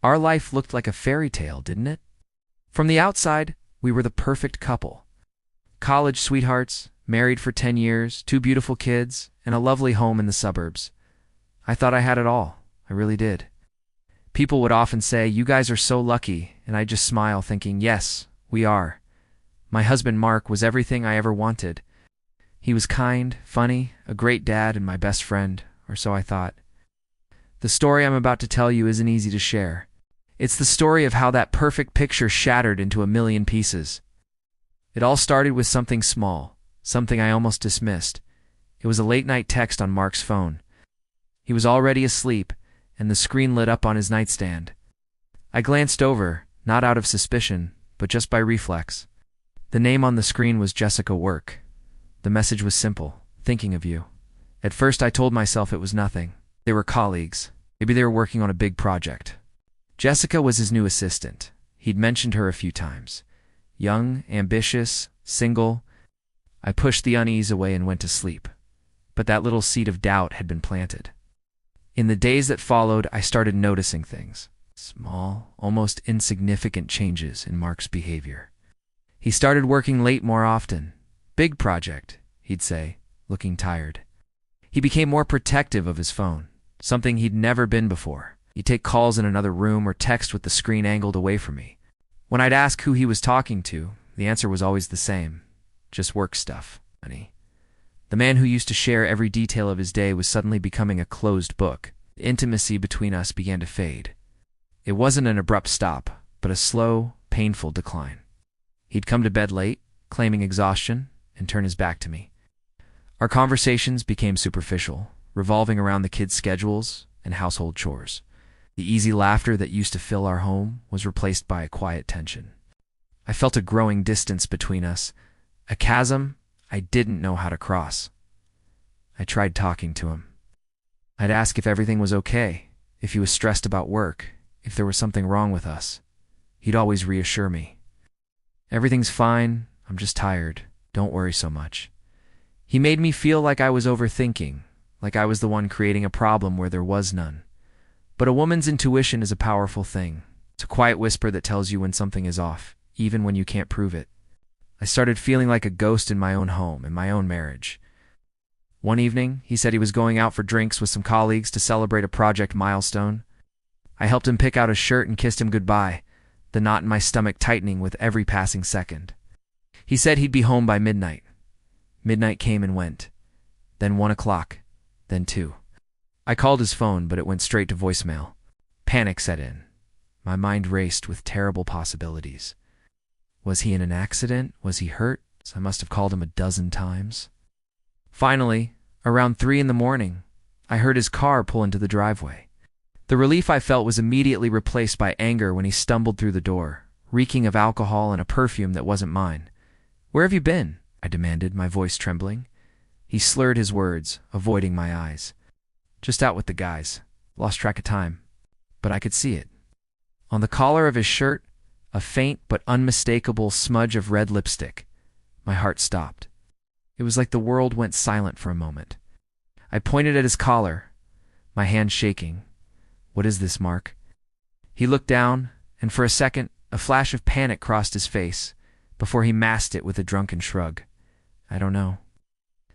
Our life looked like a fairy tale, didn't it? From the outside, we were the perfect couple. College sweethearts, married for 10 years, 2 beautiful kids, and a lovely home in the suburbs. I thought I had it all. I really did. People would often say, "You guys are so lucky," and I'd just smile thinking, yes, we are. My husband Mark was everything I ever wanted. He was kind, funny, a great dad, and my best friend, or so I thought. The story I'm about to tell you isn't easy to share. It's the story of how that perfect picture shattered into a million pieces. It all started with something small, something I almost dismissed. It was a late-night text on Mark's phone. He was already asleep, and the screen lit up on his nightstand. I glanced over, not out of suspicion, but just by reflex. The name on the screen was Jessica Work. The message was simple: thinking of you. At first I told myself it was nothing. They were colleagues. Maybe they were working on a big project. Jessica was his new assistant. He'd mentioned her a few times. Young, ambitious, single. I pushed the unease away and went to sleep. But that little seed of doubt had been planted. In the days that followed, I started noticing things. Small, almost insignificant changes in Mark's behavior. He started working late more often. "Big project," he'd say, looking tired. He became more protective of his phone, something he'd never been before. He'd take calls in another room or text with the screen angled away from me. When I'd ask who he was talking to, the answer was always the same: just work stuff, honey. The man who used to share every detail of his day was suddenly becoming a closed book. The intimacy between us began to fade. It wasn't an abrupt stop, but a slow, painful decline. He'd come to bed late, claiming exhaustion, and turn his back to me. Our conversations became superficial, revolving around the kids' schedules and household chores. The easy laughter that used to fill our home was replaced by a quiet tension. I felt a growing distance between us, a chasm I didn't know how to cross. I tried talking to him. I'd ask if everything was okay, if he was stressed about work, if there was something wrong with us. He'd always reassure me. "Everything's fine, I'm just tired. Don't worry so much." He made me feel like I was overthinking, like I was the one creating a problem where there was none. But a woman's intuition is a powerful thing. It's a quiet whisper that tells you when something is off, even when you can't prove it. I started feeling like a ghost in my own home, in my own marriage. One evening, he said he was going out for drinks with some colleagues to celebrate a project milestone. I helped him pick out a shirt and kissed him goodbye, the knot in my stomach tightening with every passing second. He said he'd be home by midnight. Midnight came and went. Then 1 o'clock. Then 2. I called his phone, but it went straight to voicemail. Panic set in. My mind raced with terrible possibilities. Was he in an accident? Was he hurt? I must have called him a dozen times. Finally, around 3 in the morning, I heard his car pull into the driveway. The relief I felt was immediately replaced by anger when he stumbled through the door, reeking of alcohol and a perfume that wasn't mine. "Where have you been?" I demanded, my voice trembling. He slurred his words, avoiding my eyes. "Just out with the guys. Lost track of time." But I could see it. On the collar of his shirt, a faint but unmistakable smudge of red lipstick. My heart stopped. It was like the world went silent for a moment. I pointed at his collar, my hand shaking. "What is this, Mark?" He looked down, and for a second, a flash of panic crossed his face, before he masked it with a drunken shrug. "I don't know.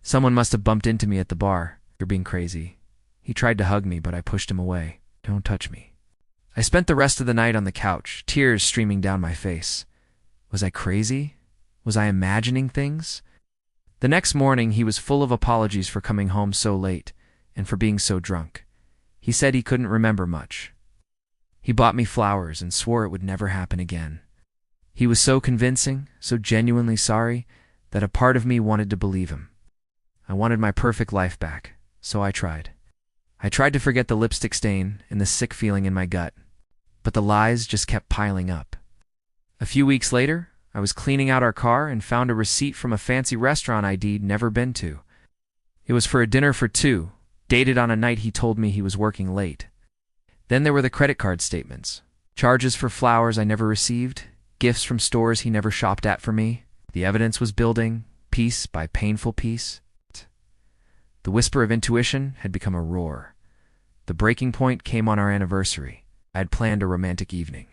Someone must have bumped into me at the bar. You're being crazy." He tried to hug me, but I pushed him away. "Don't touch me." I spent the rest of the night on the couch, tears streaming down my face. Was I crazy? Was I imagining things? The next morning, he was full of apologies for coming home so late and for being so drunk. He said he couldn't remember much. He bought me flowers and swore it would never happen again. He was so convincing, so genuinely sorry, that a part of me wanted to believe him. I wanted my perfect life back, so I tried. I tried to forget the lipstick stain and the sick feeling in my gut, but the lies just kept piling up. A few weeks later, I was cleaning out our car and found a receipt from a fancy restaurant I'd never been to. It was for a dinner for 2, dated on a night he told me he was working late. Then there were the credit card statements, charges for flowers I never received, gifts from stores he never shopped at for me. The evidence was building, piece by painful piece. The whisper of intuition had become a roar. The breaking point came on our anniversary. I had planned a romantic evening.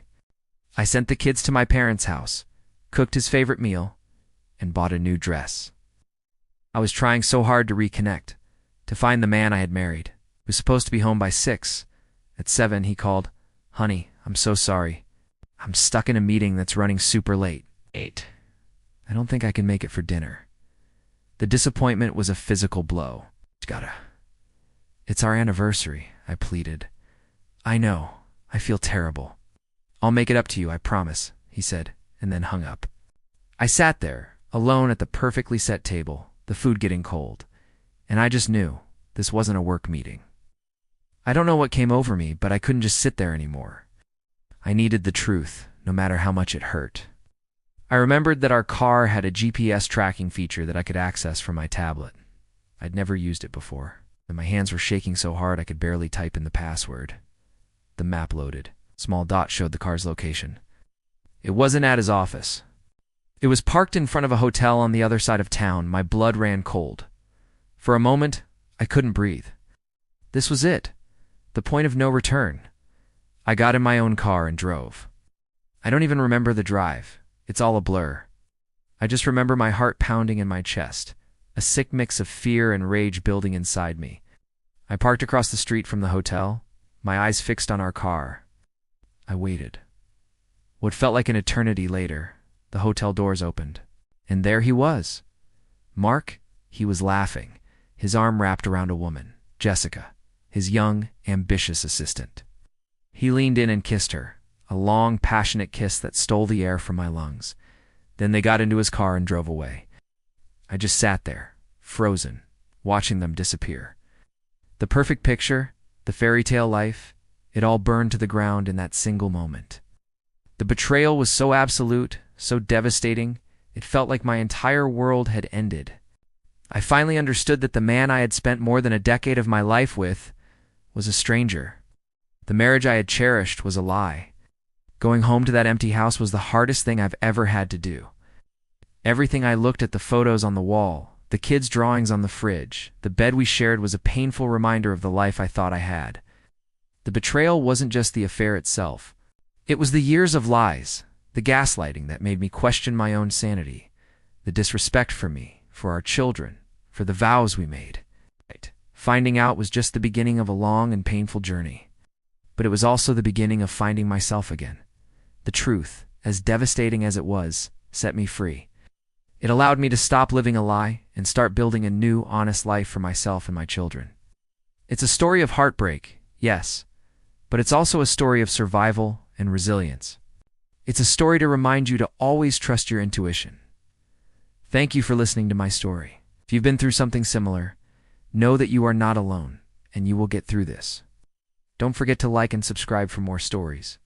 I sent the kids to my parents' house, cooked his favorite meal, and bought a new dress. I was trying so hard to reconnect, to find the man I had married. He was supposed to be home by 6. At 7, he called, "Honey, I'm so sorry. I'm stuck in a meeting that's running super late." 8. I don't think I can make it for dinner. The disappointment was a physical blow. It's our anniversary, I pleaded. I know. I feel terrible. I'll make it up to you, I promise, he said, and then hung up. I sat there, alone at the perfectly set table, the food getting cold, and I just knew this wasn't a work meeting. I don't know what came over me, but I couldn't just sit there anymore. I needed the truth, no matter how much it hurt. I remembered that our car had a GPS tracking feature that I could access from my tablet. I'd never used it before, and my hands were shaking so hard I could barely type in the password. The map loaded. Small dot showed the car's location. It wasn't at his office. It was parked in front of a hotel on the other side of town. My blood ran cold. For a moment, I couldn't breathe. This was it. The point of no return. I got in my own car and drove. I don't even remember the drive. It's all a blur. I just remember my heart pounding in my chest, a sick mix of fear and rage building inside me. I parked across the street from the hotel, my eyes fixed on our car. I waited. What felt like an eternity later, the hotel doors opened, and there he was. Mark, he was laughing, his arm wrapped around a woman, Jessica, his young, ambitious assistant. He leaned in and kissed her, a long, passionate kiss that stole the air from my lungs. Then they got into his car and drove away. I just sat there, frozen, watching them disappear. The perfect picture, the fairy tale life, it all burned to the ground in that single moment. The betrayal was so absolute, so devastating, it felt like my entire world had ended. I finally understood that the man I had spent more than a decade of my life with was a stranger. The marriage I had cherished was a lie. Going home to that empty house was the hardest thing I've ever had to do. Everything I looked at, the photos on the wall, the kids' drawings on the fridge, the bed we shared was a painful reminder of the life I thought I had. The betrayal wasn't just the affair itself. It was the years of lies, the gaslighting that made me question my own sanity, the disrespect for me, for our children, for the vows we made. Finding out was just the beginning of a long and painful journey. But it was also the beginning of finding myself again. The truth, as devastating as it was, set me free. It allowed me to stop living a lie and start building a new, honest life for myself and my children. It's a story of heartbreak, yes, but it's also a story of survival and resilience. It's a story to remind you to always trust your intuition. Thank you for listening to my story. If you've been through something similar, know that you are not alone, and you will get through this. Don't forget to like and subscribe for more stories.